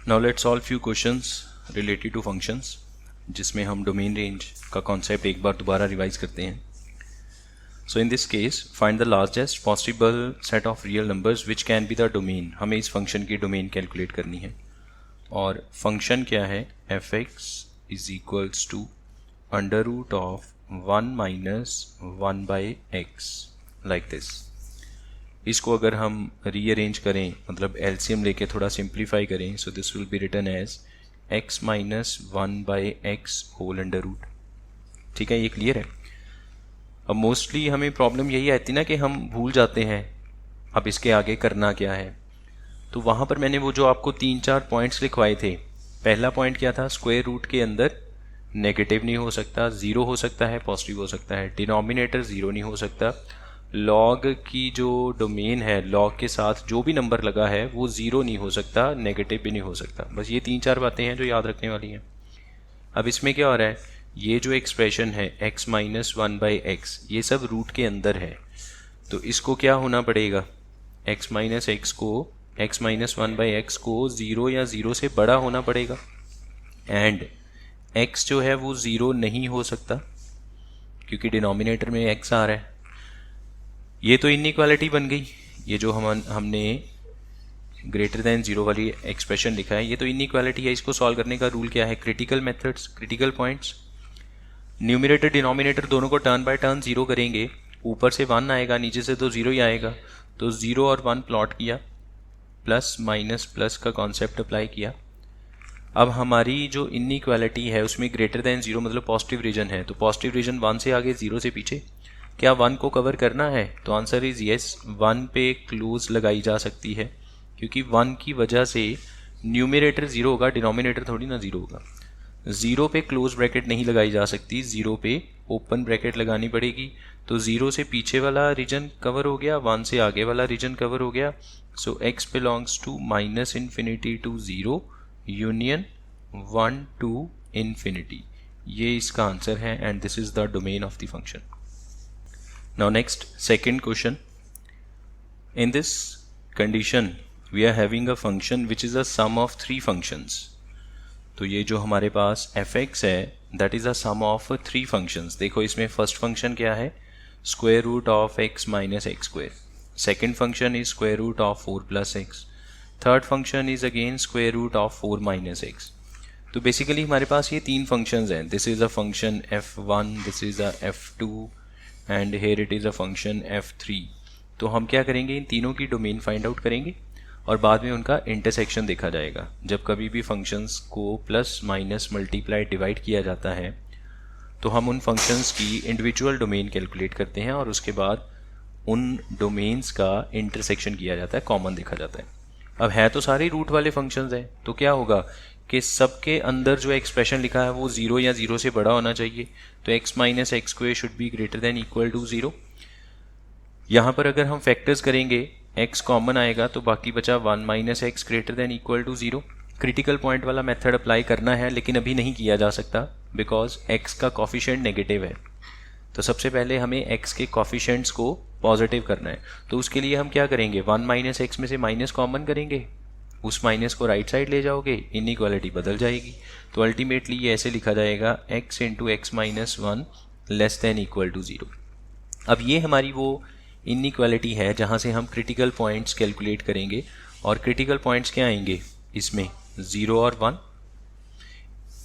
Now let's solve few questions related to functions, जिसमें हम domain range का concept एक बार दोबारा रिवाइज करते हैं. So in this case find the largest possible set of real numbers which can be the domain. हमें इस function की डोमेन कैलकुलेट करनी है और फंक्शन क्या है, f x is equals to under root of 1 minus 1 by x like this. इसको अगर हम रीअरेंज करें, मतलब एलसीएम लेके थोड़ा सिंप्लीफाई करें, so this will be written as x minus 1 by x whole under root. ठीक है, ये क्लियर है. अब मोस्टली हमें प्रॉब्लम यही आती ना कि हम भूल जाते हैं अब इसके आगे करना क्या है. तो वहाँ पर मैंने वो जो आपको 3-4 पॉइंट्स लिखवाए थे. पहला पॉइंट क्या था, स्क्वायर रूट के अंदर नेगेटिव नहीं हो सकता, ज़ीरो हो सकता है, पॉजिटिव हो सकता है, डिनोमिनेटर ज़ीरो नहीं हो सकता, लॉग की जो डोमेन है, लॉग के साथ जो भी नंबर लगा है वो ज़ीरो नहीं हो सकता, नेगेटिव भी नहीं हो सकता. बस ये 3-4 बातें हैं जो याद रखने वाली हैं. अब इसमें क्या हो रहा है, ये जो एक्सप्रेशन है x माइनस 1 बाई एक्स, ये सब रूट के अंदर है. तो इसको क्या होना पड़ेगा, x माइनस 1 बाई एक्स को ज़ीरो या ज़ीरो से बड़ा होना पड़ेगा. एंड x जो है वो ज़ीरो नहीं हो सकता क्योंकि डिनोमिनेटर में x आ रहा है. ये तो इनइक्वालिटी बन गई. ये जो हमने ग्रेटर देन ज़ीरो वाली एक्सप्रेशन लिखा है, ये तो इनइक्वालिटी है. इसको सॉल्व करने का रूल क्या है, critical methods, critical points. Numerator denominator दोनों को टर्न बाय टर्न ज़ीरो करेंगे. ऊपर से 1 आएगा, नीचे से तो ज़ीरो ही आएगा. तो 0 और 1 प्लॉट किया, प्लस माइनस प्लस का कॉन्सेप्ट अप्लाई किया. अब हमारी जो इनइक्वालिटी है उसमें ग्रेटर देन ज़ीरो मतलब पॉजिटिव रीजन है. तो पॉजिटिव रीजन 1 से आगे, 0 से पीछे. क्या 1 को कवर करना है, तो आंसर इज़ येस. 1 पे क्लोज लगाई जा सकती है क्योंकि 1 की वजह से न्यूमरेटर ज़ीरो होगा, डिनोमिनेटर थोड़ी ना ज़ीरो होगा. 0 पे क्लोज ब्रैकेट नहीं लगाई जा सकती, 0 पे ओपन ब्रैकेट लगानी पड़ेगी. तो 0 से पीछे वाला रीजन कवर हो गया, 1 से आगे वाला रीजन कवर हो गया. So x belongs to minus infinity to 0 union 1 to infinity. ये इसका आंसर है and this is the domain of the function. Now next, second question. In this condition we are having a function which is a sum of 3 functions. तो ये जो हमारे पास fx है that is a sum of 3 functions. देखो इसमें first function क्या है, square root of x minus x square. Second function is square root of 4 plus x. Third function is again square root of 4 minus x. तो basically हमारे पास ये 3 functions हैं. This is a function f1, this is a f2 and here it is a function f3. तो हम क्या करेंगे, इन तीनों की डोमेन फाइंड आउट करेंगे और बाद में उनका इंटरसेक्शन देखा जाएगा. जब कभी भी फंक्शंस को प्लस माइनस मल्टीप्लाई डिवाइड किया जाता है तो हम उन फंक्शंस की इंडिविजुअल डोमेन कैलकुलेट करते हैं और उसके बाद उन डोमेन्स का इंटरसेक्शन किया जाता है, कॉमन देखा जाता है. अब है तो सारे रूट वाले फंक्शंस हैं, तो क्या होगा कि सबके अंदर जो एक्सप्रेशन लिखा है वो 0 या 0 से बड़ा होना चाहिए. तो x minus x square should be greater than equal to 0. यहाँ पर अगर हम फैक्टर्स करेंगे, x कॉमन आएगा तो बाकी बचा 1 minus x greater than equal to 0. Critical point वाला मेथड अप्लाई करना है लेकिन अभी नहीं किया जा सकता बिकॉज x का कॉफिशेंट नेगेटिव है. तो सबसे पहले हमें x के कॉफिशेंट्स को पॉजिटिव करना है. तो उसके लिए हम क्या करेंगे, 1 माइनस एक्स में से माइनस कॉमन करेंगे, उस माइनस को राइट साइड ले जाओगे, इनइक्वालिटी बदल जाएगी. तो अल्टीमेटली ये ऐसे लिखा जाएगा x into x minus 1 less than equal to 0. अब ये हमारी वो इनइक्वालिटी है जहाँ से हम क्रिटिकल पॉइंट्स कैलकुलेट करेंगे. और क्रिटिकल पॉइंट्स क्या आएंगे इसमें, 0 और 1.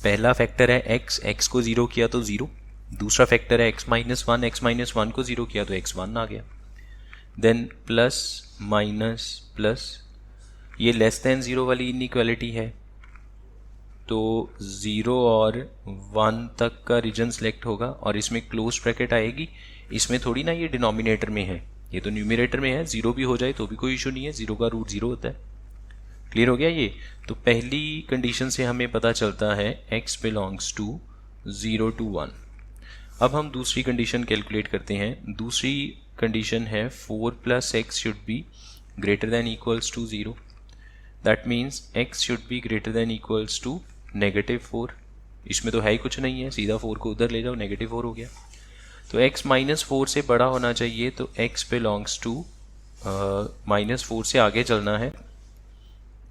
पहला फैक्टर है x को 0 किया तो 0. दूसरा फैक्टर है x माइनस 1 को 0 किया तो x1 आ गया. देन प्लस माइनस प्लस, ये लेस देन 0 वाली इनइक्वालिटी है तो 0 और 1 तक का रीजन सेलेक्ट होगा और इसमें क्लोज ब्रैकेट आएगी. इसमें थोड़ी ना ये डिनोमिनेटर में है, ये तो न्यूमरेटर में है. 0 भी हो जाए तो भी कोई इशू नहीं है, 0 का रूट 0 होता है. क्लियर हो गया ये. तो पहली कंडीशन से हमें पता चलता है x बिलोंग्स टू 0 टू 1. अब हम दूसरी कंडीशन कैलकुलेट करते हैं. दूसरी कंडीशन है 4 plus x should be greater than equals to 0. That means x should be greater than equals to negative 4. इसमें तो है ही कुछ नहीं है, सीधा 4 को उधर ले जाओ, नेगेटिव 4 हो गया. तो x माइनस 4 से बड़ा होना चाहिए. तो x बिलोंग्स टू माइनस 4 से आगे चलना है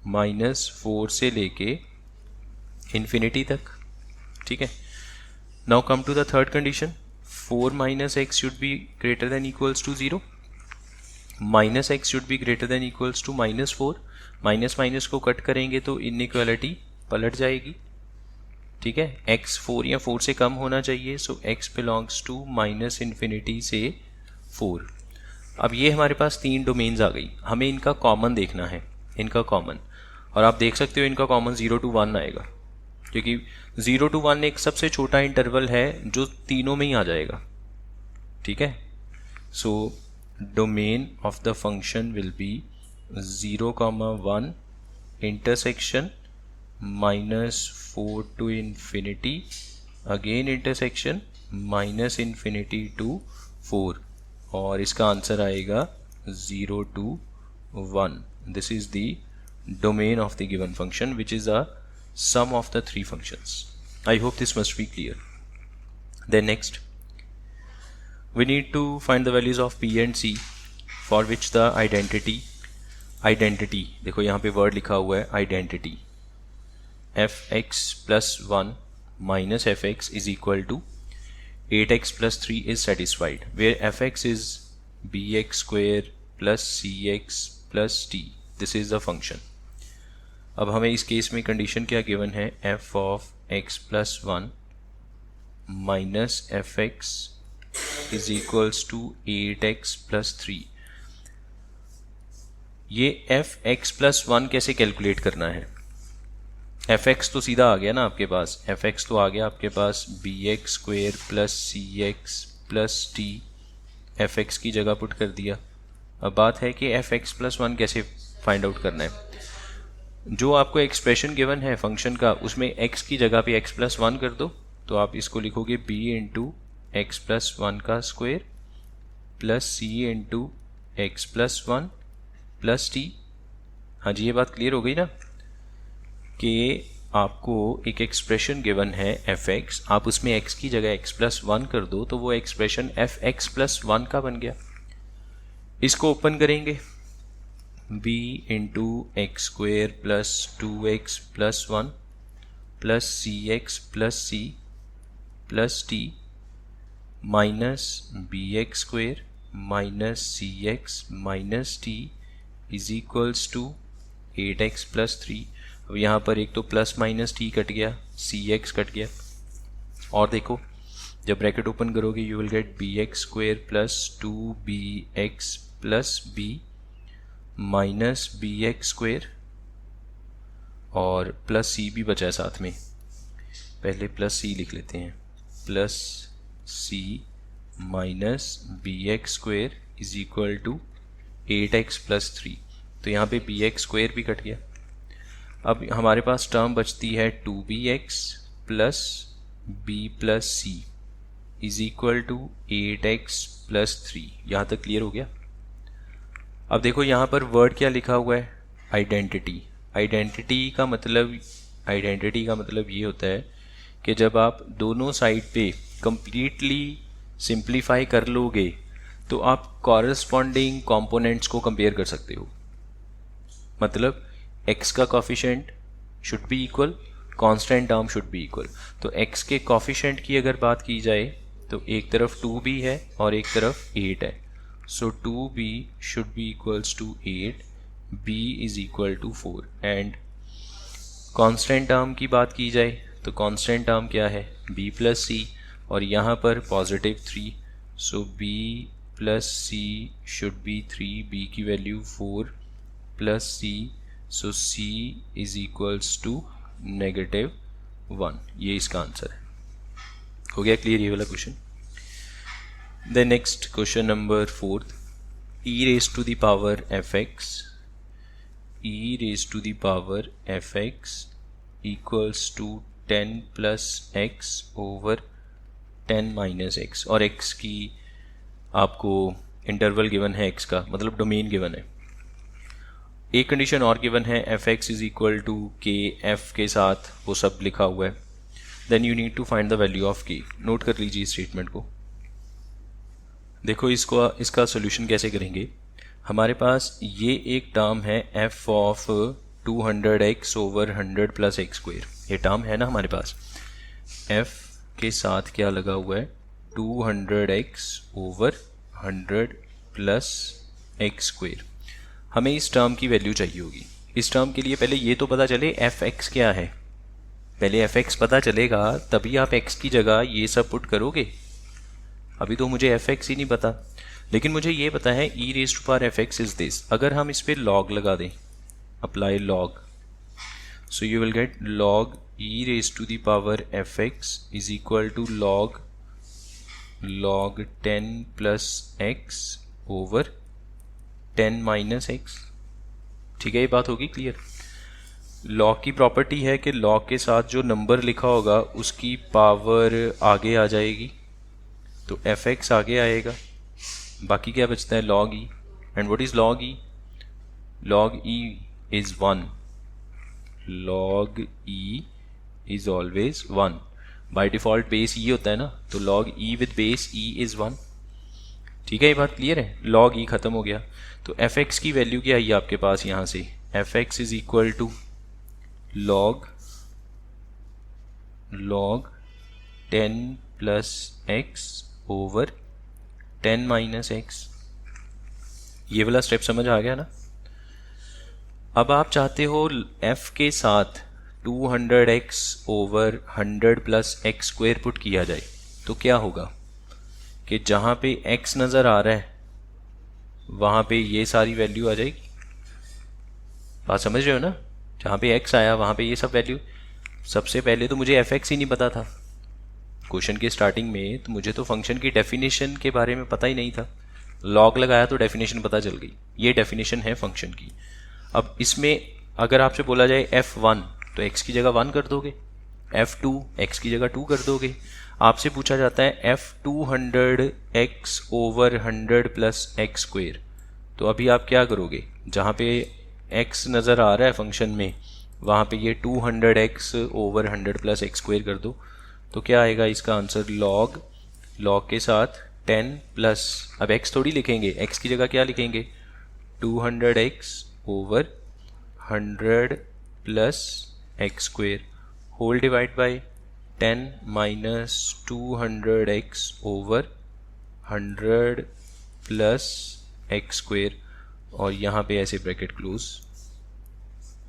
-4 से लेके इन्फिनिटी तक, ठीक है। Now come to the third condition, 4 minus x should be greater than equals to 0, minus x should be greater than equals to -4, minus minus को कट करेंगे तो इनइक्वालिटी पलट जाएगी, ठीक है। x 4 या 4 से कम होना चाहिए, सो x बिलोंग्स टू -∞ से 4। अब ये हमारे पास 3 डोमेन्स आ गई, हमें इनका कॉमन देखना है, इनका कॉमन, और आप देख सकते हो इनका कॉमन 0 to 1 आएगा, क्योंकि 0 to 1 एक सबसे छोटा इंटरवल है जो तीनों में ही आ जाएगा, ठीक है। So domain of the function will be 0, 1 intersection -4 to infinity, again intersection -∞ to 4, और इसका आंसर आएगा 0 to 1. This is the domain of the given function, which is a sum of the 3 functions. I hope this must be clear. Then next, we need to find the values of p and c, for which the identity, देखो यहाँ पे word लिखा हुआ है identity, fx plus 1 minus fx is equal to 8x plus 3 is satisfied, where fx is bx square plus cx plus t. This is the function. अब हमें इस case में कंडीशन क्या गिवन है, f of x plus 1 minus fx is equals to 8x plus 3. ये fx plus 1 कैसे calculate करना है, fx तो सीधा आ गया ना आपके पास, fx तो आ गया आपके पास bx square plus cx plus t, fx की जगह पुट कर दिया। अब बात है कि fx प्लस 1 कैसे फाइंड आउट करना है। जो आपको एक्सप्रेशन गिवन है फंक्शन का, उसमें x की जगह पे x प्लस 1 कर दो, तो आप इसको लिखोगे b इंटू एक्स प्लस 1 का square plus c into x plus 1 plus t। हाँ जी, ये बात क्लियर हो गई ना, कि आपको एक एक्सप्रेशन गिवन है fx, आप उसमें x की जगह x प्लस 1 कर दो तो वो एक्सप्रेशन fx प्लस 1 का बन गया। इसको ओपन करेंगे, b into x square plus 2x plus 1 plus cx plus c plus t minus bx square minus cx minus t is equals to 8x plus 3। अब यहाँ पर एक तो प्लस माइनस टी कट गया, cx कट गया, और देखो जब ब्रैकेट ओपन करोगे you will get bx square plus 2bx plus b minus bx square, और प्लस c भी बचा है साथ में, पहले प्लस c लिख लेते हैं, plus c minus bx square is equal to 8x plus 3। तो यहाँ पे bx स्क्वेयर भी कट गया। अब हमारे पास टर्म बचती है 2bx plus b plus c is equal to 8x plus 3। यहाँ तक क्लियर हो गया। अब देखो यहाँ पर वर्ड क्या लिखा हुआ है, आइडेंटिटी। आइडेंटिटी का मतलब ये होता है कि जब आप दोनों साइड पे कंप्लीटली सिंप्लीफाई कर लोगे तो आप कॉरस्पॉन्डिंग कंपोनेंट्स को कंपेयर कर सकते हो। मतलब x का coefficient should be equal, constant term should be equal. तो x के कॉफिशेंट की अगर बात की जाए तो एक तरफ 2b है और एक तरफ 8 है, so 2b should be equals to 8, b is equal to 4। And constant term की बात की जाए तो कांस्टेंट टर्म क्या है, b प्लस c, और यहाँ पर positive 3, so b plus c should be 3, b की value 4 plus c, so c is equals to -1। ये इसका आंसर है। हो गया क्लियर ये वाला question. The next question number 4, e raise to the power fx, e raise to the power fx equals to 10 plus x over 10 minus x, और x की आपको इंटरवल गिवन है x का, मतलब डोमेन गिवन है। एक कंडीशन और given है, fx is equal to k, f के साथ वो सब लिखा हुआ है। Then you need to find the value of k। Note कर लीजिए स्टेटमेंट को। देखो इसका सोल्यूशन कैसे करेंगे। हमारे पास ये एक टर्म है f of 200x over 100 plus x square, ये टर्म है ना हमारे पास। f के साथ क्या लगा हुआ है, 200x over 100 plus x square. हमें इस टर्म की वैल्यू चाहिए होगी। इस टर्म के लिए पहले ये तो पता चले fx क्या है, पहले fx पता चलेगा तभी आप x की जगह ये सब पुट करोगे। अभी तो मुझे fx ही नहीं पता, लेकिन मुझे ये पता है e raise to power fx is this. अगर हम इस पर log लगा दें, apply log, so you will get log e raise to the power fx is equal to log 10 plus x over 10 minus x। ठीक है, ये बात होगी क्लियर। log की प्रॉपर्टी है कि log के साथ जो नंबर लिखा होगा उसकी पावर आगे आ जाएगी, तो fx आगे आएगा, बाकी क्या बचता है log e। And what is log e? log e is 1, log e is always 1। By default base e होता है ना, तो log e with base e is 1। ठीक है, ये बात क्लियर है। log e ख़त्म हो गया, तो fx की वैल्यू क्या आई आपके पास यहाँ से, fx is equal to log 10 plus x over 10 minus x। ये वाला स्टेप समझ आ गया ना। अब आप चाहते हो f के साथ 200x over 100 plus x square put किया जाए, तो क्या होगा कि जहाँ पे x नज़र आ रहा है वहाँ पे ये सारी वैल्यू आ जाएगी। बात समझ रहे हो ना, जहाँ पे x आया वहाँ पे ये सब वैल्यू। सबसे पहले तो मुझे fx ही नहीं पता था क्वेश्चन के स्टार्टिंग में, तो मुझे तो फंक्शन की डेफिनेशन के बारे में पता ही नहीं था। log लगाया तो डेफिनेशन पता चल गई, ये डेफिनेशन है फंक्शन की। अब इसमें अगर आपसे बोला जाए f1 तो x की जगह 1 कर दोगे, f2 x की जगह 2 कर दोगे। आपसे पूछा जाता है f200x over 100 plus x square, तो अभी आप क्या करोगे, जहाँ पे x नज़र आ रहा है फंक्शन में वहाँ पे ये 200x over 100 plus x square कर दो, तो क्या आएगा इसका आंसर, log के साथ 10 प्लस, अब x थोड़ी लिखेंगे, x की जगह क्या लिखेंगे, 200x over 100 plus x square whole divide by 10 minus 200x over 100 plus x square, और यहाँ पे ऐसे ब्रैकेट क्लोज।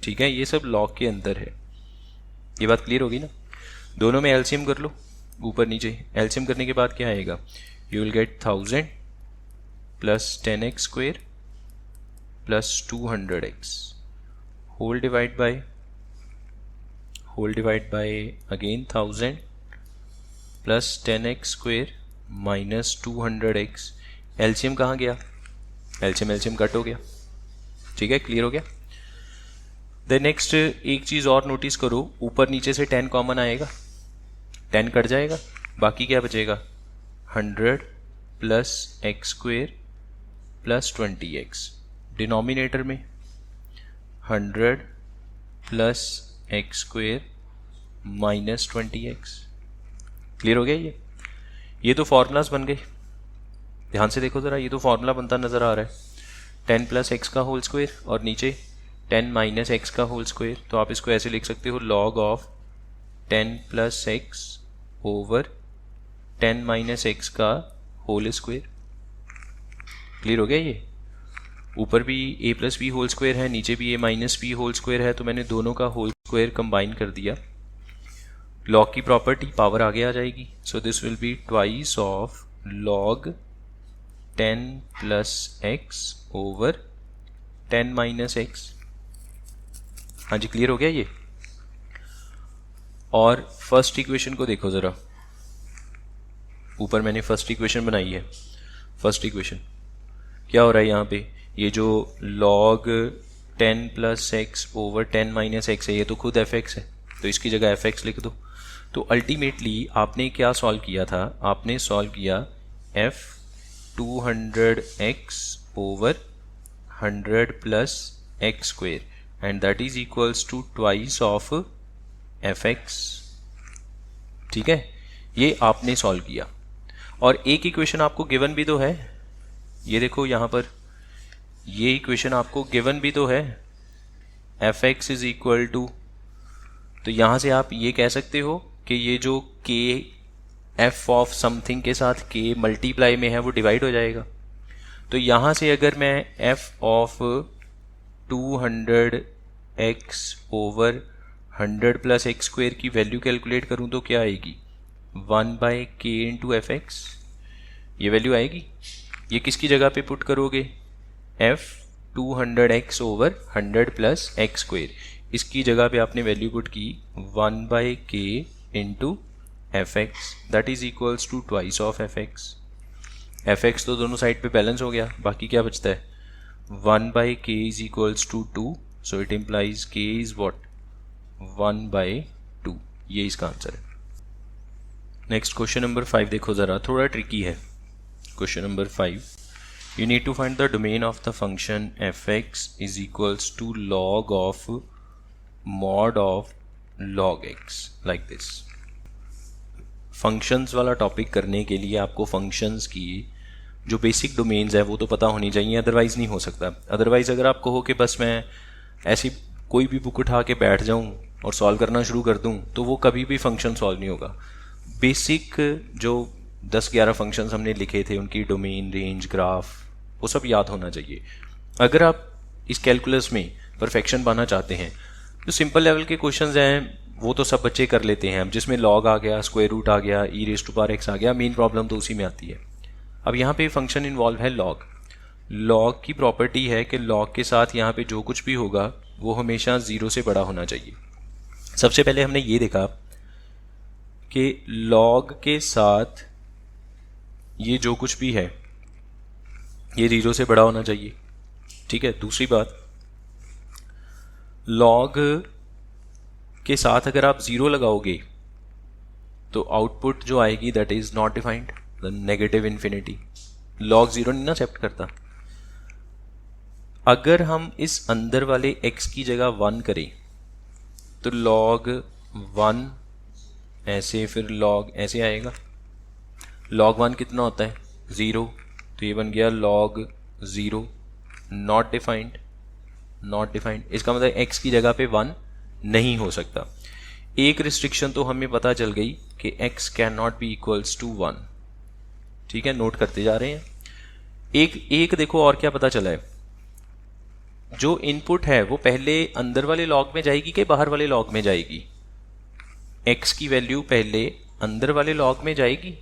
ठीक है, ये सब log के अंदर है। ये बात क्लियर होगी ना। दोनों में एलसीएम कर लो, ऊपर नीचे। एलसीएम करने के बाद क्या आएगा, you will get 1000 plus 10x square plus 200x whole divide by again 1000 plus 10x square minus 200x। LCM कहाँ गया, एलसीएम कट हो गया। ठीक है, क्लियर हो गया। देन नेक्स्ट एक चीज़ और नोटिस करो, ऊपर नीचे से 10 कॉमन आएगा, 10 कट जाएगा, बाकी क्या बचेगा, 100 plus x square plus 20x। Denominator में 100 plus x square minus 20x। Clear हो गया। ये तो फॉर्मूलाज बन गए, ध्यान से देखो ज़रा, ये तो फॉर्मूला बनता नज़र आ रहा है, 10 प्लस एक्स का होल स्क्वेयर और नीचे 10 माइनस एक्स का होल स्क्वेयर। तो आप इसको ऐसे लिख सकते हो, log of 10 plus x over 10 minus x का होल स्क्वेयर। क्लियर हो गया। ये ऊपर भी a plus b whole square है, नीचे भी a minus b whole square है, तो मैंने दोनों का होल स्क्वेयर कंबाइन कर दिया। log की प्रॉपर्टी, पावर आगे आ जाएगी, सो this will be twice of log 10 plus x over 10 minus x. हाँ जी, क्लियर हो गया ये। और फर्स्ट इक्वेशन को देखो ज़रा, ऊपर मैंने फर्स्ट इक्वेशन बनाई है। फर्स्ट इक्वेशन क्या हो रहा है यहाँ पे, ये जो log 10 plus x over 10 minus x है, ये तो खुद fx है, तो इसकी जगह fx लिख दो। तो अल्टीमेटली आपने क्या सॉल्व किया था, आपने सॉल्व किया f 200x over 100 plus x square and that is equals to twice of fx। ठीक है, ये आपने सॉल्व किया। और एक इक्वेशन आपको गिवन भी तो है, ये देखो यहाँ पर, ये इक्वेशन आपको गिवन भी तो है, f x is equal to, तो यहाँ से आप ये कह सकते हो कि ये जो के एफ ऑफ समथिंग के साथ के मल्टीप्लाई में है वो डिवाइड हो जाएगा। तो यहाँ से अगर मैं f of 200x over 100 plus x square की वैल्यू कैलकुलेट करूँ तो क्या आएगी, 1/k इंटू एफ एक्स, ये वैल्यू आएगी। ये किसकी जगह पे पुट करोगे, f 200x over 100 plus x square, इसकी जगह पे आपने वैल्यू पुट की 1/k into f x, that is equals to twice of f x. F x तो दोनों साइड पे बैलेंस हो गया, बाकी क्या बचता है, 1/k is equals to 2, so it implies k is what, 1/2। ये इसका आंसर है। नेक्स्ट क्वेश्चन नंबर 5 देखो ज़रा, थोड़ा ट्रिकी है। Question number 5, you need to find the domain of the function fx is equals to log of mod of log x, like this। Functions वाला topic करने के लिए आपको फंक्शंस की जो बेसिक डोमेन्स है वो तो पता होनी चाहिए, अदरवाइज़ नहीं हो सकता। अदरवाइज़ अगर आप कहो कि बस मैं ऐसी कोई भी बुक उठा के बैठ जाऊँ और सॉल्व करना शुरू कर दूँ तो वो कभी भी फंक्शन सॉल्व नहीं होगा। बेसिक जो 10-11 फंक्शंस हमने लिखे थे उनकी डोमेन, रेंज, ग्राफ, वो सब याद होना चाहिए। अगर आप इस कैलकुलस में परफेक्शन पाना चाहते हैं तो सिंपल लेवल के क्वेश्चंस हैं वो तो सब बच्चे कर लेते हैं, जिसमें लॉग आ गया, स्क्वायर रूट आ गया, e raise to power x आ गया, मेन प्रॉब्लम तो उसी में आती है। अब यहाँ पे फंक्शन इन्वॉल्व है लॉग। लॉग की प्रॉपर्टी है कि लॉग के साथ यहाँ पे जो कुछ भी होगा वो हमेशा 0 से बड़ा होना चाहिए। सबसे पहले हमने ये देखा कि लॉग के साथ ये जो कुछ भी है ये 0 से बड़ा होना चाहिए, ठीक है। दूसरी बात, लॉग के साथ अगर आप 0 लगाओगे तो आउटपुट जो आएगी that is not defined, negative infinity. Log 0 नहीं ना एक्सेप्ट करता। अगर हम इस अंदर वाले x की जगह 1 करें तो लॉग 1 ऐसे, फिर लॉग ऐसे आएगा। लॉग 1 कितना होता है, 0, तो ये बन गया log 0, not defined, not defined. इसका मतलब x की जगह पे 1 नहीं हो सकता। एक रिस्ट्रिक्शन तो हमें पता चल गई कि x can not be equals to 1, ठीक है, नोट करते जा रहे हैं। एक देखो और क्या पता चला है, जो इनपुट है वो पहले अंदर वाले लॉग में जाएगी कि बाहर वाले लॉग में जाएगी। x की वैल्यू पहले अंदर वाले लॉग में जाएगी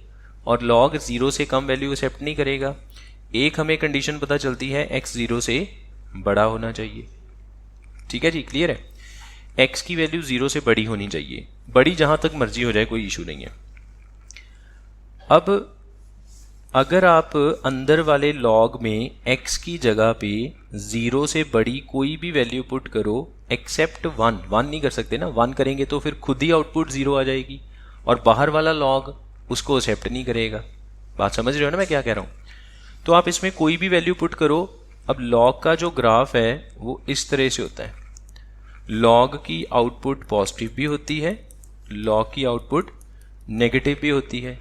और लॉग 0 से कम वैल्यू एक्सेप्ट नहीं करेगा। एक हमें कंडीशन पता चलती है x 0 से बड़ा होना चाहिए, ठीक है जी, क्लियर है। x की वैल्यू 0 से बड़ी होनी चाहिए, बड़ी जहां तक मर्जी हो जाए, कोई इशू नहीं है। अब अगर आप अंदर वाले लॉग में x की जगह पे 0 से बड़ी कोई भी वैल्यू पुट करो एक्सेप्ट 1 नहीं कर सकते ना, 1 करेंगे तो फिर खुद ही आउटपुट 0 आ जाएगी और बाहर वाला लॉग उसको एक्सेप्ट नहीं करेगा। बात समझ रहे हो ना मैं क्या कह रहा हूँ। तो आप इसमें कोई भी वैल्यू पुट करो। अब लॉग का जो ग्राफ है वो इस तरह से होता है, लॉग की आउटपुट पॉजिटिव भी होती है, लॉग की आउटपुट नेगेटिव भी होती है।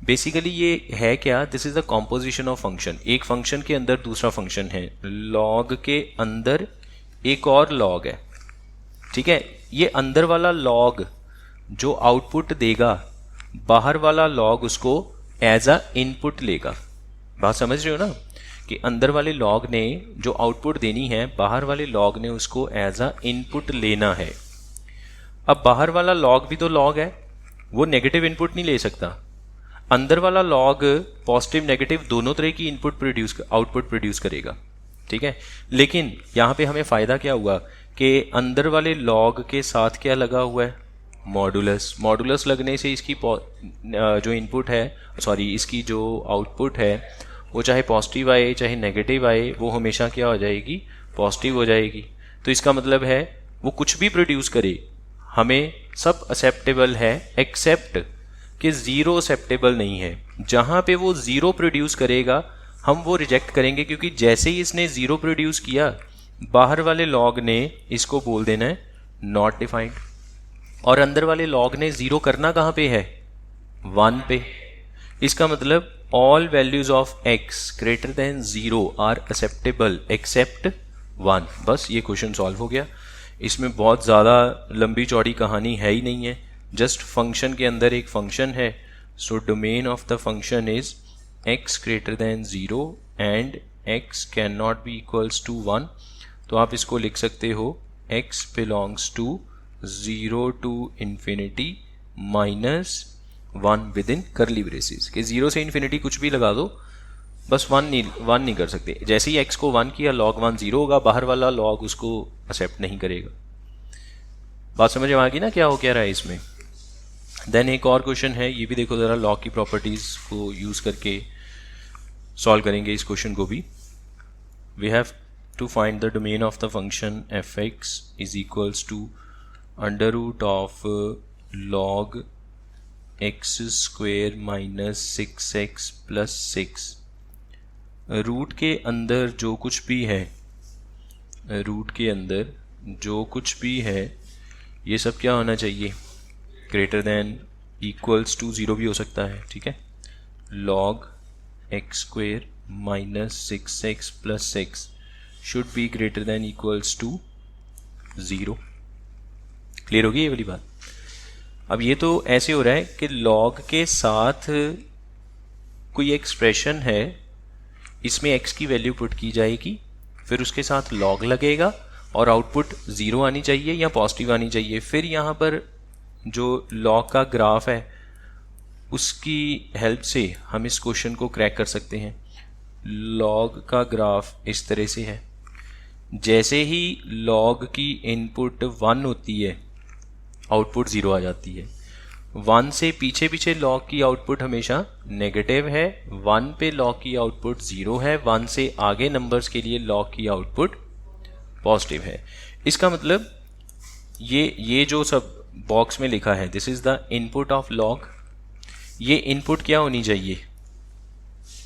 बेसिकली ये है क्या, this is the composition of function. एक फंक्शन के अंदर दूसरा फंक्शन है, लॉग के अंदर एक और लॉग है, ठीक है। ये अंदर वाला लॉग जो आउटपुट देगा, बाहर वाला लॉग उसको एज अ इनपुट लेगा। बात समझ रहे हो ना, कि अंदर वाले लॉग ने जो आउटपुट देनी है, बाहर वाले लॉग ने उसको एज अ इनपुट लेना है। अब बाहर वाला लॉग भी तो लॉग है, वो नेगेटिव इनपुट नहीं ले सकता। अंदर वाला लॉग पॉजिटिव नेगेटिव दोनों तरह की आउटपुट प्रोड्यूस करेगा, ठीक है। लेकिन यहाँ पे हमें फ़ायदा क्या हुआ कि अंदर वाले लॉग के साथ क्या लगा हुआ है, मॉडुलस। मॉडुलस लगने से इसकी जो इनपुट है, सॉरी इसकी जो आउटपुट है वो चाहे पॉजिटिव आए चाहे नेगेटिव आए, वो हमेशा क्या हो जाएगी, पॉजिटिव हो जाएगी। तो इसका मतलब है वो कुछ भी प्रोड्यूस करे हमें सब एक्सेप्टेबल है, एक्सेप्ट कि 0 एक्सेप्टेबल नहीं है। जहाँ पे वो 0 प्रोड्यूस करेगा हम वो रिजेक्ट करेंगे, क्योंकि जैसे ही इसने 0 प्रोड्यूस किया बाहर वाले लॉग ने इसको बोल देना है नॉट डिफाइंड, और अंदर वाले लॉग ने 0 करना कहाँ पे है, 1 पे। इसका मतलब all values of x greater than 0 are acceptable except 1। बस ये क्वेश्चन सॉल्व हो गया। इसमें बहुत ज़्यादा लंबी चौड़ी कहानी है ही नहीं है, जस्ट फंक्शन के अंदर एक फंक्शन है. So domain of the function is x greater than 0 and x can not be equals to 1. तो आप इसको लिख सकते हो x belongs to 0 to infinity minus 1 within curly braces. कि 0 से इन्फिनिटी कुछ भी लगा दो, बस 1 नहीं कर सकते. जैसे ही x को 1 किया log 1 0 होगा, बाहर वाला log उसको एक्सेप्ट नहीं करेगा. बात समझ में आ गई ना क्या हो क्या रहा है इसमें. देन एक और क्वेश्चन है, ये भी देखो ज़रा, log की प्रॉपर्टीज़ को यूज़ करके सॉल्व करेंगे इस क्वेश्चन को भी. We have to find the domain of the function f x is equals to under root of log x square minus 6x plus 6. Root के अंदर जो कुछ भी है, रूट के अंदर जो कुछ भी है, ये सब क्या होना चाहिए, ग्रेटर देन इक्वल्स टू 0 भी हो सकता है. ठीक है, log x square minus 6x plus 6 should be greater than equals to 0. Clear होगी ये वाली बात. अब ये तो ऐसे हो रहा है कि log के साथ कोई एक्सप्रेशन है, इसमें x की वैल्यू पुट की जाएगी, फिर उसके साथ log लगेगा और आउटपुट 0 आनी चाहिए या पॉजिटिव आनी चाहिए. फिर यहाँ पर जो log का ग्राफ है उसकी हेल्प से हम इस क्वेश्चन को क्रैक कर सकते हैं. log का ग्राफ इस तरह से है, जैसे ही log की इनपुट 1 होती है आउटपुट 0 आ जाती है. 1 से पीछे पीछे log की आउटपुट हमेशा नेगेटिव है, 1 पे log की आउटपुट 0 है, 1 से आगे नंबर्स के लिए log की आउटपुट पॉजिटिव है. इसका मतलब ये जो सब बॉक्स में लिखा है, this is the input of log. ये इनपुट क्या होनी चाहिए,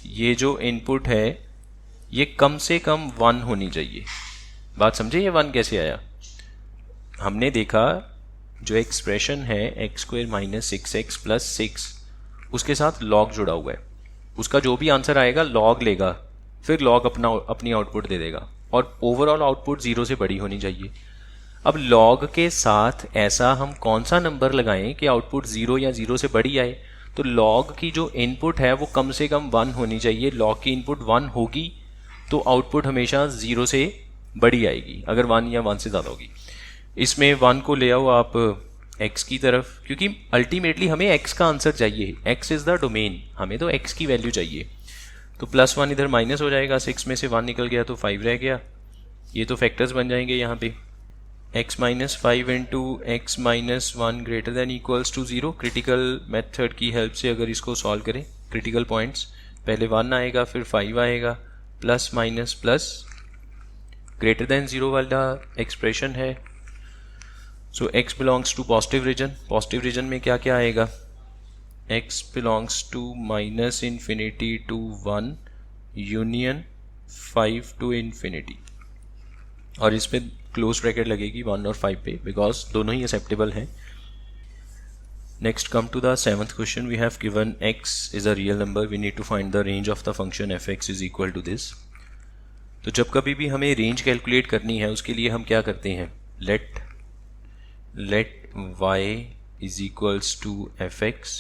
ये जो इनपुट है ये कम से कम 1 होनी चाहिए. बात समझे, ये 1 कैसे आया. हमने देखा जो एक्सप्रेशन है x square minus 6x plus 6, उसके साथ log जुड़ा हुआ है. उसका जो भी आंसर आएगा log लेगा, फिर log अपनी आउटपुट दे देगा और ओवरऑल आउटपुट 0 से बड़ी होनी चाहिए. अब log के साथ ऐसा हम कौन सा नंबर लगाएं कि आउटपुट 0 या 0 से बड़ी आए. तो log की जो इनपुट है वो कम से कम 1 होनी चाहिए. log की इनपुट 1 होगी तो आउटपुट हमेशा 0 से बड़ी आएगी, अगर 1 या 1 से ज़्यादा होगी. इसमें 1 को ले आओ आप x की तरफ, क्योंकि अल्टीमेटली हमें x का आंसर चाहिए. x इज़ द डोमेन, हमें तो x की वैल्यू चाहिए. तो प्लस 1 इधर माइनस हो जाएगा, 6 में से 1 निकल गया तो 5 रह गया. ये तो फैक्टर्स बन जाएंगे यहाँ पे. x minus 5 into x minus 1 greater than equals to 0. Critical method की हेल्प से अगर इसको सॉल्व करें, क्रिटिकल पॉइंट्स, पहले 1 आएगा फिर 5 आएगा, plus minus plus greater than 0 वाला एक्सप्रेशन है. So x belongs to positive region. Positive region में क्या क्या आएगा, x belongs to minus infinity to 1 union 5 to infinity. और इस पे क्लोज ब्रैकेट लगेगी 1 और 5 पे, बिकॉज दोनों ही एक्सेप्टेबल हैं. Next come to the 7th question. We have given x is a real number. We need to find the range of the function f x is equal to this. तो जब कभी भी हमें range calculate करनी है उसके लिए हम क्या करते हैं, let y is equals to fx.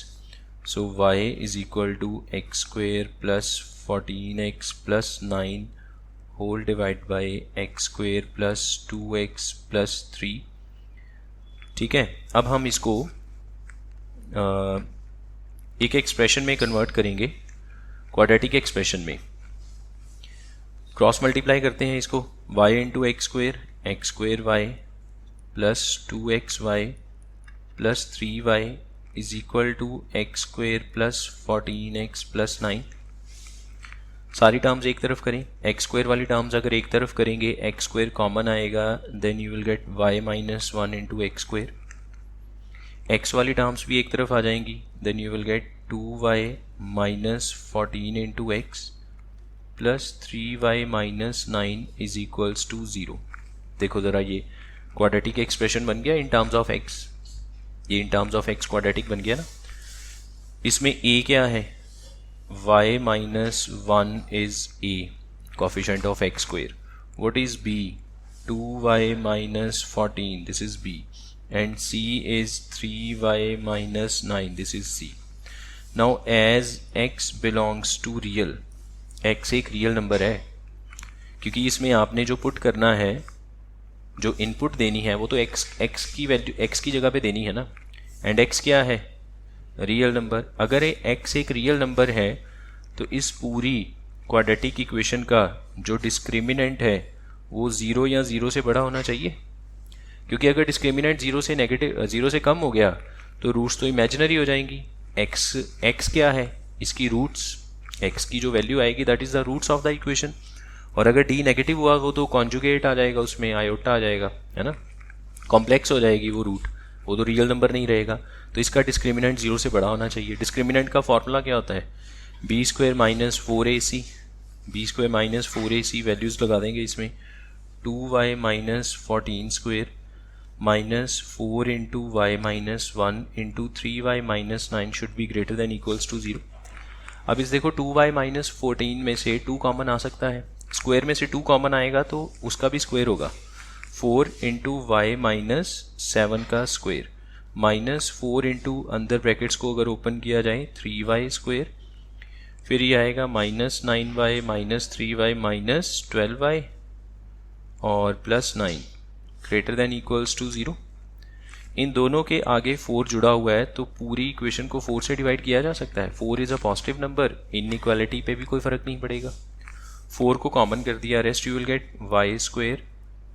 So y is equal to x square plus 14x plus 9 whole divided by x square plus 2x plus 3. ठीक है, अब हम इसको एक एक्सप्रेशन में कन्वर्ट करेंगे, क्वाड्रेटिक एक्सप्रेशन में. क्रॉस मल्टीप्लाई करते हैं इसको, y into x square y plus 2xy plus 3y is equal to x square plus 14x plus 9. सारी टर्म्स एक तरफ करें. एक्स स्क्वेयर वाली टर्म्स अगर एक तरफ करेंगे, एक्स स्क्वेयर कॉमन आएगा, then you will get y minus 1 into x square. X वाली टर्म्स भी एक तरफ आ जाएंगी, then you will get 2y minus 14 into x plus 3y minus 9 is equals to 0. देखो ज़रा, ये क्वाड्रेटिक एक्सप्रेशन बन गया इन टर्म्स ऑफ x. ये इन टर्म्स ऑफ x क्वाड्रेटिक बन गया ना. इसमें a क्या है, y minus 1 is a, coefficient of x square. What is b, 2y minus 14, this is B, and C is 3y minus 9, this is C. Now as x belongs to real, x एक real number है, क्योंकि इसमें आपने जो put करना है, जो input देनी है वो तो x की वैल्यू x की जगह पे देनी है ना, एंड x क्या है, रियल नंबर. अगर x एक रियल नंबर है तो इस पूरी क्वाड्रेटिक इक्वेशन का जो डिस्क्रिमिनेंट है वो 0 या 0 से बड़ा होना चाहिए, क्योंकि अगर डिस्क्रिमिनेंट 0 से कम हो गया तो रूट्स तो इमेजिनरी हो जाएंगी. x क्या है, इसकी रूट्स, x की जो वैल्यू आएगी that is the roots of the equation. और अगर d नेगेटिव हुआ वो तो कॉन्जुगेट आ जाएगा, उसमें आयोटा आ जाएगा, है ना, कॉम्प्लेक्स हो जाएगी वो रूट, वो तो रियल नंबर नहीं रहेगा. तो इसका डिस्क्रिमिनेंट 0 से बड़ा होना चाहिए. डिस्क्रिमिनेंट का फॉर्मूला क्या होता है, b square minus 4ac, b square minus 4ac values लगा देंगे इसमें, 2y minus 14 square minus 4 into y minus 1 into 3y minus 9 should be greater than equals to 0. अब इस देखो 2y माइनस 14 में से 2 कॉमन आ सकता है, स्क्वायर में से 2 कॉमन आएगा तो उसका भी स्क्वायर होगा. 4 इंटू वाई माइनस 7 का स्क्वायर माइनस 4 इंटू अंदर ब्रैकेट्स को अगर ओपन किया जाए 3y स्क्वायर, फिर ये आएगा minus 9y minus 3y minus 12y और plus 9 greater than equals to 0. इन दोनों के आगे 4 जुड़ा हुआ है तो पूरी इक्वेशन को 4 से डिवाइड किया जा सकता है. 4 is a positive number, inequality पे भी कोई फ़र्क नहीं पड़ेगा. 4 को कॉमन कर दिया, rest you will get y square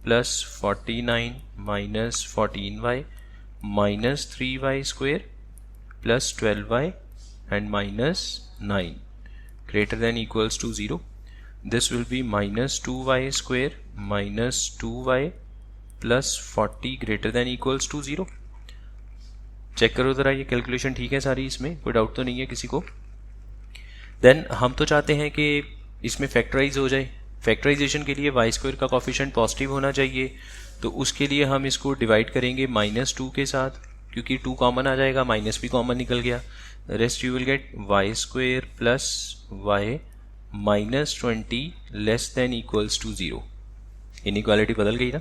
plus 49 minus 14y minus 3y square plus 12y and minus 9 greater than equals to 0. This will be minus 2y square minus 2y plus 40 greater than equals to 0. Check करो ज़रा ये calculation ठीक है सारी, इसमें कोई doubt तो नहीं है किसी को. देन हम तो चाहते हैं कि इसमें फैक्टराइज हो जाए. फैक्टराइजेशन के लिए वाई स्क्वायर का कोफिशिएंट पॉजिटिव होना चाहिए, तो उसके लिए हम इसको डिवाइड करेंगे -2 के साथ, क्योंकि 2 कॉमन आ जाएगा, माइनस भी कॉमन निकल गया. Rest you will get y square plus y minus 20 less than equals to 0. Inequality बदल गई ना.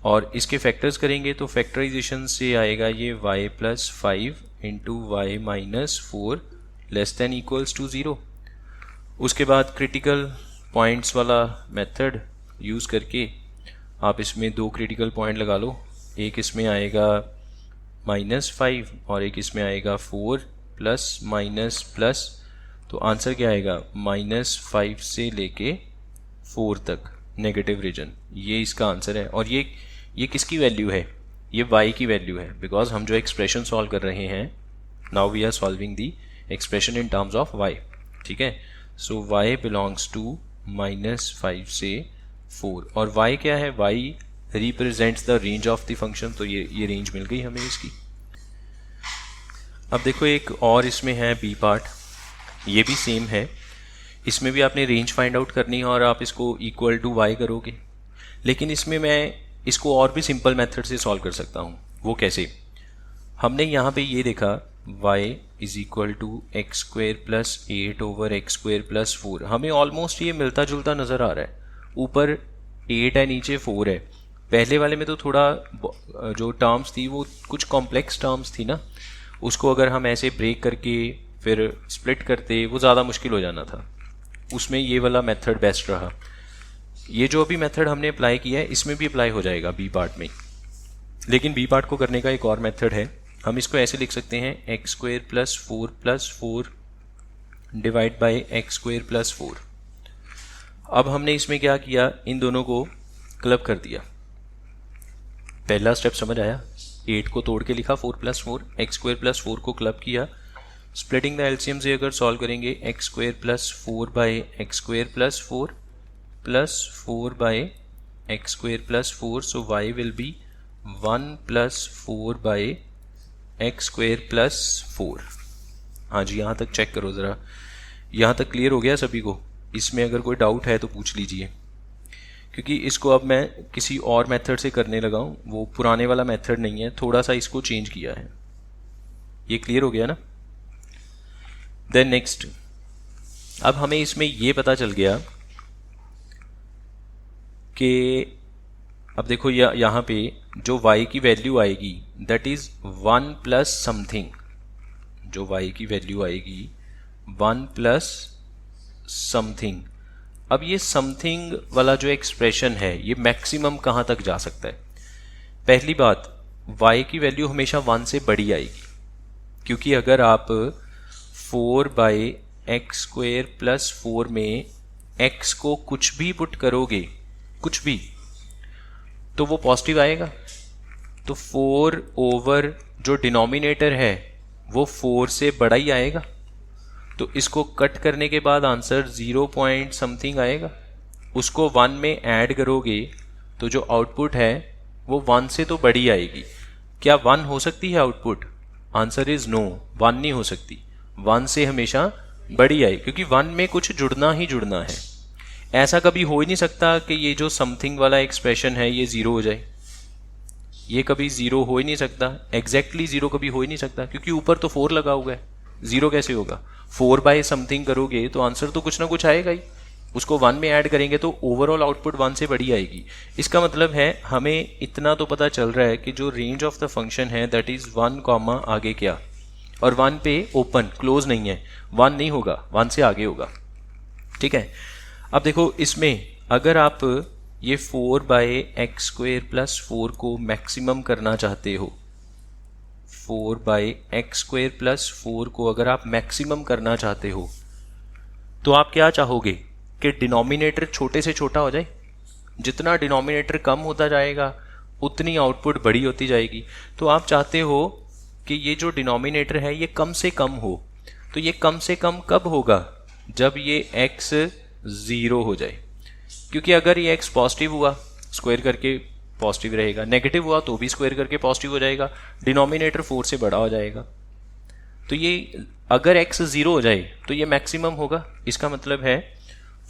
और इसके फैक्टर्स करेंगे तो फैक्टराइजेशन से आएगा ये y plus 5 into y minus 4 less than equals to 0. उसके बाद क्रिटिकल पॉइंट्स वाला मेथड यूज़ करके आप इसमें 2 क्रिटिकल पॉइंट लगा लो. एक इसमें आएगा -5 और एक इसमें आएगा 4 प्लस माइनस प्लस. तो आंसर क्या आएगा, -5 से लेके 4 तक नेगेटिव रीजन, ये इसका आंसर है. और ये किसकी वैल्यू है, ये y की वैल्यू है, बिकॉज हम जो एक्सप्रेशन सॉल्व कर रहे हैं, now we are solving the expression in terms of y. ठीक है, सो y बिलोंग्स टू -5 से 4. और y क्या है, y represents the range of the function. तो ये रेंज मिल गई हमें इसकी. अब देखो एक और इसमें है बी पार्ट, ये भी सेम है. इसमें भी आपने रेंज फाइंड आउट करनी है और आप इसको इक्वल टू y करोगे, लेकिन इसमें मैं इसको और भी सिंपल मेथड से सॉल्व कर सकता हूँ. वो कैसे, हमने यहाँ पे ये देखा y is equal to x square plus 8 over x square plus 4. हमें ऑलमोस्ट ये मिलता जुलता नज़र आ रहा है. ऊपर 8 है, नीचे 4 है. पहले वाले में तो थोड़ा जो टर्म्स थी वो कुछ कॉम्प्लेक्स टर्म्स थी ना, उसको अगर हम ऐसे ब्रेक करके फिर स्प्लिट करते वो ज़्यादा मुश्किल हो जाना था. उसमें ये वाला मेथड बेस्ट रहा. ये जो अभी मेथड हमने अप्लाई किया है इसमें भी अप्लाई हो जाएगा बी पार्ट में. लेकिन बी पार्ट को करने का एक और मेथड है. हम इसको ऐसे लिख सकते हैं x square plus 4 divide by x square plus 4. अब हमने इसमें क्या किया, इन दोनों को क्लब कर दिया. पहला स्टेप समझ आया, 8 को तोड़ के लिखा 4 प्लस 4, एक्स स्क्वेयर प्लस 4 को क्लब किया. स्प्लिटिंग द एलसीएम से अगर सॉल्व करेंगे x square plus 4 by x square plus 4 plus 4 by x square plus 4. So y will be 1 plus 4 by x square plus 4. हाँ जी, यहाँ तक चेक करो ज़रा, यहाँ तक क्लियर हो गया सभी को. इसमें अगर कोई डाउट है तो पूछ लीजिए, क्योंकि इसको अब मैं किसी और मेथड से करने लगा हूँ. वो पुराने वाला मेथड नहीं है, थोड़ा सा इसको चेंज किया है. ये क्लियर हो गया ना. देन नेक्स्ट, अब हमें इसमें ये पता चल गया कि अब देखो यहाँ पे जो y की वैल्यू आएगी दैट इज़ 1 प्लस समथिंग, जो y की वैल्यू आएगी 1 प्लस समथिंग। अब ये समथिंग वाला जो एक्सप्रेशन है ये मैक्सिमम कहाँ तक जा सकता है? पहली बात, y की वैल्यू हमेशा 1 से बड़ी आएगी, क्योंकि अगर आप 4/x² प्लस 4 में x को कुछ भी पुट करोगे, कुछ भी, तो वो पॉजिटिव आएगा। तो 4 ओवर जो डिनोमिनेटर है वो 4 से बड़ा ही आएगा। तो इसको कट करने के बाद आंसर 0 पॉइंट समथिंग आएगा। उसको 1 में ऐड करोगे तो जो आउटपुट है वो 1 से तो बड़ी आएगी। क्या 1 हो सकती है आउटपुट? आंसर इज नो, 1 नहीं हो सकती। 1 से हमेशा बड़ी आएगी, क्योंकि 1 में कुछ जुड़ना ही जुड़ना है। ऐसा कभी हो ही नहीं सकता कि ये जो समथिंग वाला एक्सप्रेशन है ये 0 हो जाए। ये कभी 0 हो ही नहीं सकता, एग्जैक्टली 0 कभी हो ही नहीं सकता, क्योंकि ऊपर तो 4 लगा हुआ है। 0 कैसे होगा? 4 समथिंग करोगे तो आंसर तो कुछ ना कुछ आएगा ही। उसको 1 में ऐड करेंगे तो ओवरऑल आउटपुट 1 से बड़ी आएगी। इसका मतलब है हमें इतना तो पता चल रहा है कि जो रेंज ऑफ द फंक्शन है दैट इज 1 कॉमा आगे क्या, और 1 पे ओपन, क्लोज नहीं है, 1 नहीं होगा, 1 से आगे होगा। ठीक है। अब देखो इसमें अगर आप ये 4/x² प्लस 4 को मैक्सिमम करना चाहते हो, 4/x² प्लस 4 को अगर आप मैक्सिमम करना चाहते हो तो आप क्या चाहोगे कि डिनोमिनेटर छोटे से छोटा हो जाए। जितना डिनोमिनेटर कम होता जाएगा उतनी आउटपुट बड़ी होती जाएगी। तो आप चाहते हो कि ये जो डिनोमिनेटर है ये कम से कम हो। तो ये कम से कम कब होगा? जब ये x 0 हो जाए, क्योंकि अगर ये x पॉजिटिव हुआ स्क्वायर करके पॉजिटिव रहेगा, नेगेटिव हुआ तो भी स्क्वायर करके पॉजिटिव हो जाएगा, डिनोमिनेटर 4 से बड़ा हो जाएगा। तो ये अगर x 0 हो जाए तो ये मैक्सिमम होगा। इसका मतलब है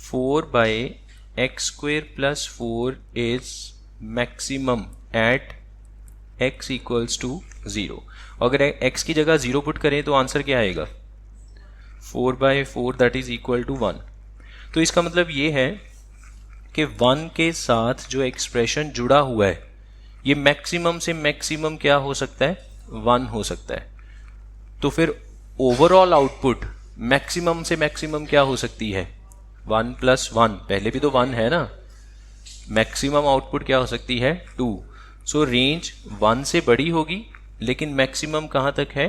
4/x² plus 4 is maximum at x equals to 0। अगर x की जगह 0 पुट करें तो आंसर क्या आएगा? 4/4 दैट इज इक्वल टू 1। तो इसका मतलब ये है कि 1 के साथ जो एक्सप्रेशन जुड़ा हुआ है ये मैक्सिमम से मैक्सिमम क्या हो सकता है? 1 हो सकता है। तो फिर ओवरऑल आउटपुट मैक्सिमम से मैक्सिमम क्या हो सकती है? 1 प्लस 1, पहले भी तो 1 है ना। मैक्सिमम आउटपुट क्या हो सकती है? 2। सो रेंज 1 से बड़ी होगी लेकिन मैक्सिमम कहाँ तक है?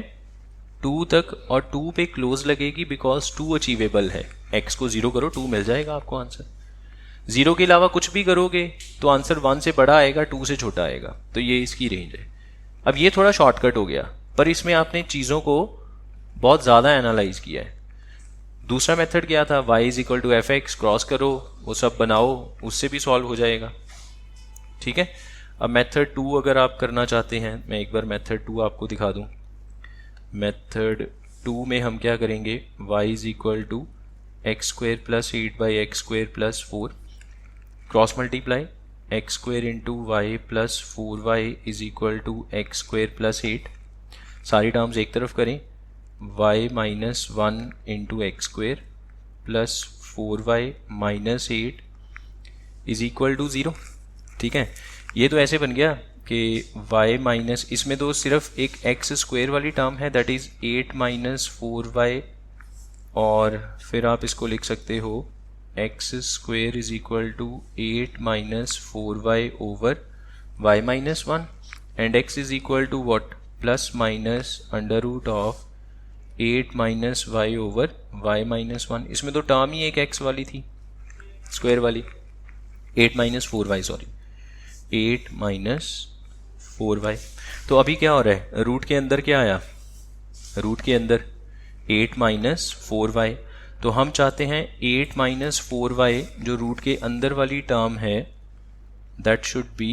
2 तक, और 2 पे क्लोज लगेगी बिकॉज 2 अचीवेबल है। x को 0 करो 2 मिल जाएगा आपको आंसर। 0 के अलावा कुछ भी करोगे तो आंसर 1 से बड़ा आएगा, 2 से छोटा आएगा। तो ये इसकी रेंज है। अब ये थोड़ा शॉर्टकट हो गया, पर इसमें आपने चीज़ों को बहुत ज़्यादा एनालाइज किया है। दूसरा मेथड क्या था? y is equal to fx, cross करो, वो सब बनाओ, उससे भी सॉल्व हो जाएगा। ठीक है। अब मेथड 2 अगर आप करना चाहते हैं, मैं एक बार मेथड 2 आपको दिखा दूं। मेथड 2 में हम क्या करेंगे? y is equal to x² plus 8/x² plus 4, cross multiply x² into y plus 4y is equal to x² plus 8। सारी टर्म्स एक तरफ करें, y minus 1 into x² plus 4y minus 8 is equal to 0। ठीक है। ये तो ऐसे बन गया कि y माइनस, इसमें तो सिर्फ एक x² वाली टर्म है दैट इज़ 8 माइनस 4y, और फिर आप इसको लिख सकते हो x² is equal to 8 minus 4y over y minus 1, and x is equal to what? Plus minus under root of 8 minus y over y minus 1। इसमें तो टर्म ही एक x वाली थी, स्क्वायर वाली, 8 minus 4y, sorry 8 minus 4y। तो अभी क्या हो रहा है? रूट के अंदर क्या आया? रूट के अंदर 8 माइनस 4y। तो हम चाहते हैं 8 माइनस 4y जो रूट के अंदर वाली टर्म है that should be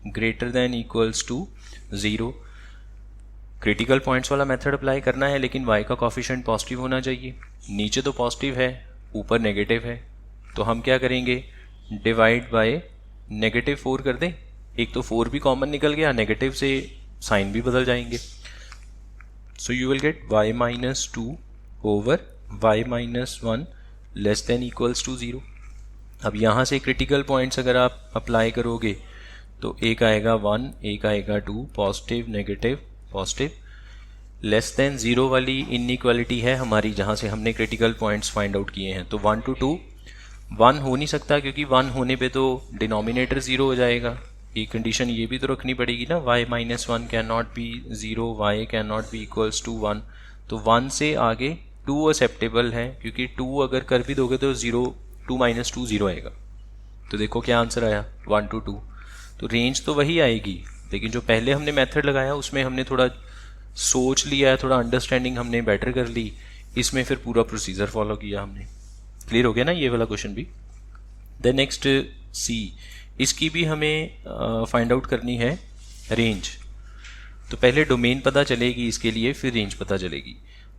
greater than equals to 0। Critical points वाला मेथड अप्लाई करना है, लेकिन y का कॉफिशिएंट पॉजिटिव होना चाहिए। नीचे तो पॉजिटिव है, ऊपर नेगेटिव है, तो हम क्या करेंगे? डिवाइड बाय -4 कर दें। एक तो 4 भी कॉमन निकल गया, नेगेटिव से साइन भी बदल जाएंगे। So you will get y minus 2 over y minus 1 less than equals to 0। अब यहाँ से क्रिटिकल पॉइंट्स अगर आप अप्लाई करोगे तो एक आएगा 1, एक आएगा 2, positive negative positive. Less than 0 वाली इनइक्वालिटी है हमारी, जहाँ से हमने क्रिटिकल पॉइंट्स फाइंड आउट किए हैं। तो 1 to 2 1 हो नहीं सकता, क्योंकि 1 होने पे तो डिनोमिनेटर 0 हो जाएगा। एक कंडीशन ये भी तो रखनी पड़ेगी ना, y - 1 can not be 0, y can not be equals to 1। तो 1 से आगे 2 एक्सेप्टेबल है, क्योंकि 2 अगर कर भी दोगे तो 0, 2 - 2 0 आएगा। तो देखो क्या आंसर आया, 1 to 2। तो रेंज तो वही आएगी, लेकिन जो पहले हमने मेथड लगाया उसमें हमने थोड़ा सोच लिया है, थोड़ा अंडरस्टैंडिंग हमने बेटर कर ली, इसमें फिर पूरा प्रोसीजर फॉलो किया हमने। क्लियर हो गया ना ये वाला क्वेश्चन भी। द नेक्स्ट सी, इसकी भी हमें फाइंड आउट करनी है रेंज। तो पहले डोमेन पता चलेगी इसके लिए, फिर रेंज पता चलेगी।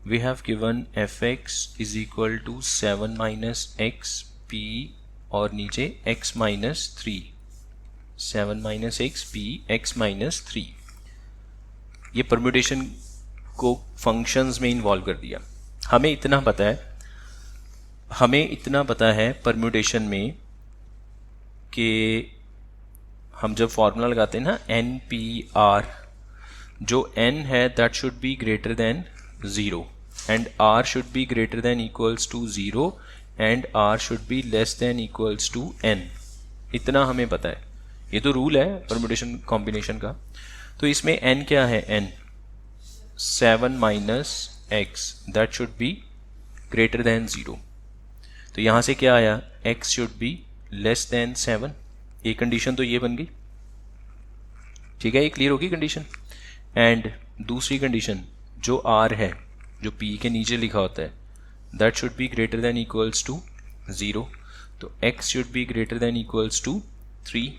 We have given fx is equal to 7 - x p और नीचे x - 3, 7 - x p x - 3। ये परम्यूटेशन को फंक्शंस में इन्वॉल्व कर दिया। हमें इतना पता है परम्यूटेशन में कि हम जब फॉर्मूला लगाते हैं ना NPR, जो n है that should be greater than 0 and r should be greater than equals to 0 and r should be less than equals to n। इतना हमें पता है, ये तो रूल है परम्यूटेशन कॉम्बिनेशन का। तो इसमें n क्या है, n 7 - x that should be greater than 0। तो यहाँ से क्या आया, x should be less then 7। एक कंडीशन तो ये बन गई, ठीक है, ये क्लियर होगी कंडीशन। एंड दूसरी कंडीशन जो r है, जो p के नीचे लिखा होता है, that should be greater than equals to 0। तो x should be greater than equals to 3।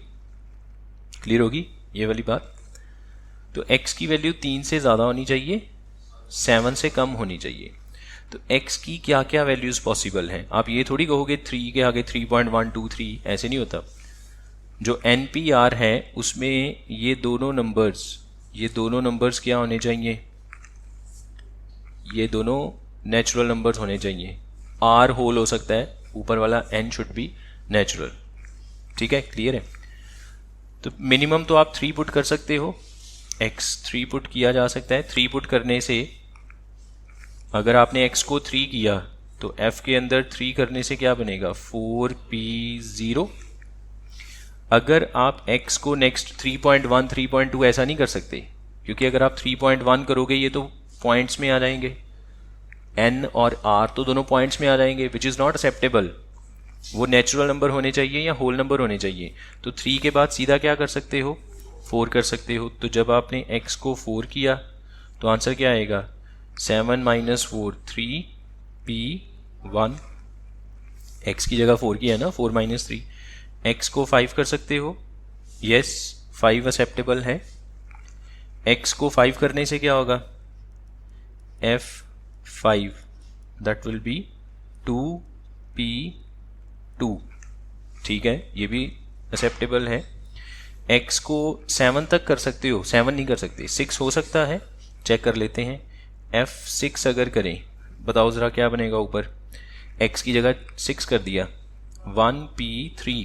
Clear होगी ये वाली बात। तो x की वैल्यू 3 से ज़्यादा होनी चाहिए, 7 से कम होनी चाहिए। तो x की क्या क्या वैल्यूज़ पॉसिबल हैं, आप ये थोड़ी कहोगे 3 के आगे 3.123, ऐसे नहीं होता। जो NPR है उसमें ये दोनों नंबर्स क्या होने चाहिए, ये दोनों नेचुरल नंबर्स होने चाहिए। r होल हो सकता है, ऊपर वाला n शुड बी नेचुरल। ठीक है, क्लियर है। तो मिनिमम तो आप 3 पुट कर सकते हो, x 3 पुट किया जा सकता है। 3 पुट करने से अगर आपने x को 3 किया तो f के अंदर 3 करने से क्या बनेगा, 4p0। अगर आप x को नेक्स्ट 3.1 3.2 ऐसा नहीं कर सकते, क्योंकि अगर आप 3.1 करोगे ये तो पॉइंट्स में आ जाएंगे, n और r तो दोनों पॉइंट्स में आ जाएंगे, विच इज़ नॉट एक्सेप्टेबल। वो नेचुरल नंबर होने चाहिए या होल नंबर होने चाहिए। तो 3 के बाद सीधा क्या कर सकते हो, 4 कर सकते हो। तो जब आपने x को 4 किया तो आंसर क्या आएगा, 7 - 4 3p1। x की जगह 4 किया ना, 4 - 3। x को 5 कर सकते हो, यस 5 एक्सेप्टेबल है। x को 5 करने से क्या होगा, f5 that will be 2p2। ठीक है, ये भी एक्सेप्टेबल है। x को 7 तक कर सकते हो, 7 नहीं कर सकते, 6 हो सकता है, चेक कर लेते हैं। f6 अगर करें, बताओ ज़रा क्या बनेगा ऊपर, x की जगह 6 कर दिया, 1p3,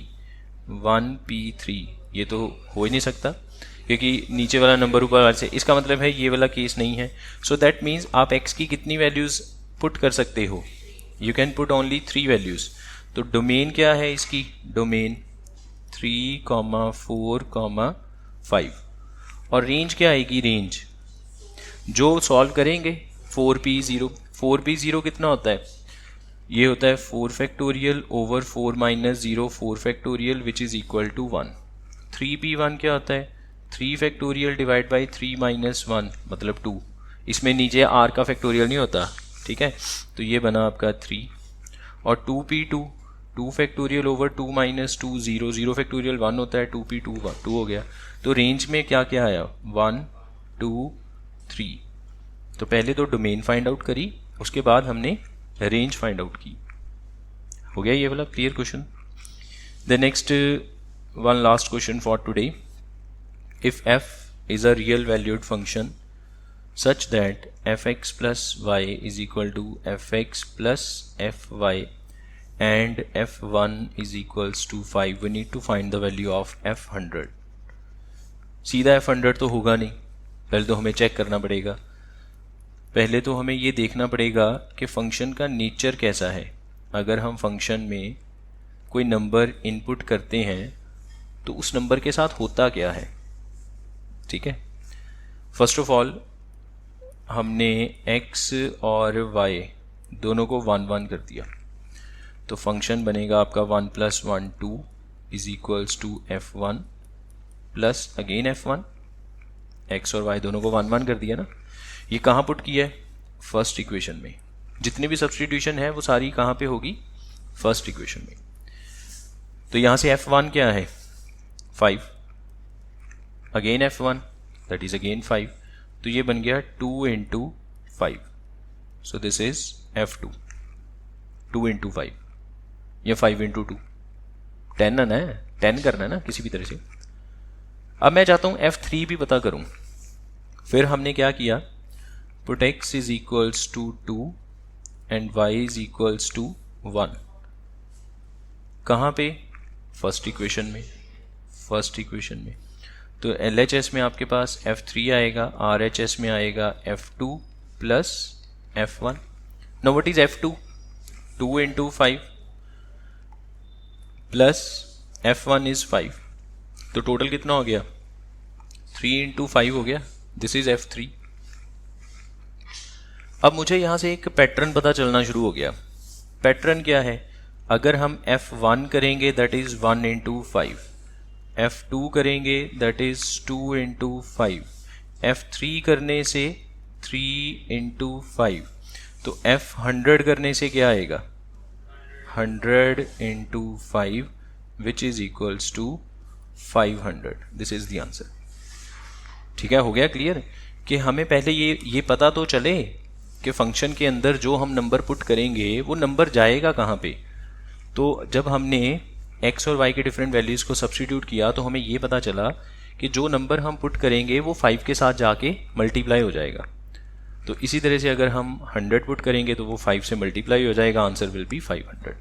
ये तो हो ही नहीं सकता क्योंकि नीचे वाला नंबर ऊपर वाले से, इसका मतलब है ये वाला केस नहीं है। सो दैट मीन्स आप x की कितनी वैल्यूज़ पुट कर सकते हो, you can put only 3 values. तो डोमेन क्या है इसकी, डोमेन 3, 4, 5। और रेंज क्या आएगी, रेंज जो सॉल्व करेंगे 4p0 कितना होता है, ये होता है 4 factorial over 4 - 0 4 factorial which is equal to 1। 3p1 क्या होता है, 3 फैक्टोरियल डिवाइड बाई 3 - 1 मतलब 2। इसमें नीचे r का फैक्टोरियल नहीं होता, ठीक है। तो ये बना आपका 3। और 2p2 2 फैक्टोरियल ओवर 2 - 2 0 फैक्टोरियल 1 होता है, 2p2 2 हो गया। तो रेंज में क्या क्या आया, 1 2 3। तो पहले तो डोमेन फाइंड आउट करी, उसके बाद हमने रेंज फाइंड आउट की। हो गया ये वाला clear question. The next one last question for today, if f is a real valued function such that fx plus y is equal to fx plus fy and f1 is equals to 5, we need to find the value of f100. सीधा f100 तो होगा नहीं, पहले तो हमें check करना पड़ेगा। पहले तो हमें ये देखना पड़ेगा कि फंक्शन का नेचर कैसा है। अगर हम फंक्शन में कोई नंबर इनपुट करते हैं तो उस नंबर के साथ होता क्या है। ठीक है, फर्स्ट ऑफ ऑल हमने x और y दोनों को 1 1 कर दिया, तो फंक्शन बनेगा आपका 1 + 1 2 is equals to f1 plus again f1। x और y दोनों को 1 1 कर दिया ना। ये कहाँ पुट किया है? फर्स्ट इक्वेशन में। जितनी भी सब्स्टिट्यूशन है वो सारी कहाँ पे होगी? फर्स्ट इक्वेशन में। तो यहाँ से f1 क्या है? 5, again f1 that is again 5, तो ये बन गया 2 × 5। सो दिस इज f2, 2 × 5 या 5 × 2, 10 आना है, 10 करना है ना किसी भी तरह से। अब मैं चाहता हूँ f3 भी पता करूँ। फिर हमने क्या किया, put x is equals to 2 and y is equals to 1। कहाँ पे? फर्स्ट इक्वेशन में। फर्स्ट इक्वेशन में तो LHS में आपके पास f3 आएगा, RHS में आएगा f2 plus f1। Now what is f2? 2 × 5 plus f1 is 5, तो टोटल कितना हो गया? 3 × 5 हो गया। This is f3। अब मुझे यहाँ से एक पैटर्न पता चलना शुरू हो गया। पैटर्न क्या है? अगर हम f1 करेंगे दैट इज 1 × 5, f2 करेंगे दैट इज 2 × 5, f3 करने से 3 × 5, तो f100 करने से क्या आएगा? 100 × 5 which is equals to 500। This is the answer. ठीक है, हो गया क्लियर कि हमें पहले ये पता तो चले कि फंक्शन के अंदर जो हम नंबर पुट करेंगे वो नंबर जाएगा कहाँ पे। तो जब हमने x और y के डिफरेंट वैल्यूज़ को सब्स्टिट्यूट किया तो हमें ये पता चला कि जो नंबर हम पुट करेंगे वो 5 के साथ जाके मल्टीप्लाई हो जाएगा। तो इसी तरह से अगर हम 100 पुट करेंगे तो वो 5 से मल्टीप्लाई हो जाएगा, आंसर विल बी 500।